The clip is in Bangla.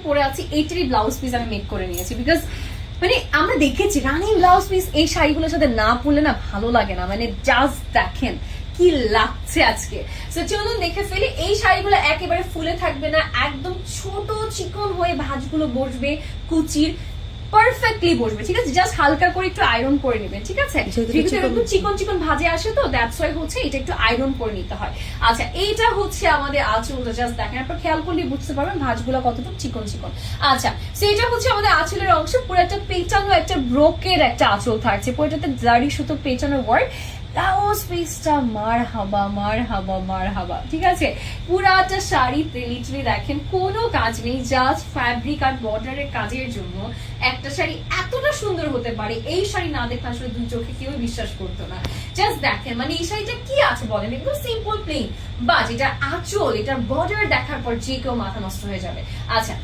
পরে আছি এইটারই ব্লাউজ পিস আমি মেক করে নিয়েছি, বিকজ মানে আমরা দেখেছি রানিং ব্লাউজ পিস এই শাড়িগুলোর সাথে না পরলে না ভালো লাগে না, মানে জাস্ট দেখেন কি লাগছে আজকে। সো চলুন দেখে ফেলি। এই শাড়িগুলো একেবারে ফুলে থাকবে না, একদম ছোট চিকন হয়ে ভাঁজগুলো বসবে, কুচির পারফেক্টলি বসবে, ঠিক আছে? জাস্ট হালকা করে একটু আয়রন করে নেবেন, ঠিক আছে? যেহেতু একটু চিকন চিকন ভাজে আসে তো দ্যাটস ওয়াই হচ্ছে এটা একটু আয়রন করে নিতে হয়। আচ্ছা, এইটা হচ্ছে আমাদের আঁচলটা, জাস্ট দেখেন, আপনার খেয়াল করলে বুঝতে পারবেন ভাঁজগুলো কতটুকু চিকন চিকন। আচ্ছা, সো এটা হচ্ছে আমাদের আঁচলের অংশ, পুরো একটা পেঁচানো একটা ব্রোকের একটা আঁচল থাকছে, পুরোটাতে জারি সুতো পেঁচানো ওয়ার্ক। ব্লাউজ পিসটা মার হাবা, ঠিক আছে? পুরাটা শাড়িতে লিটারালি দেখেন কোনো কাজ নেই, জাস্ট ফ্যাব্রিক আর বর্ডারের কাজের জন্য একটা শাড়ি এতটা সুন্দর হতে পারে, এই শাড়ি না দেখলে আসলে দুই চোখে কেউ বিশ্বাস করতো না। জাস্ট দেখেন, মানে এই শাড়িটা কি আছে বলেন, একদম সিম্পল প্লেন, বাট এটা আঁচল, এটা বর্ডার দেখার পর যে কেউ মাথা নষ্ট হয়ে যাবে। আচ্ছা,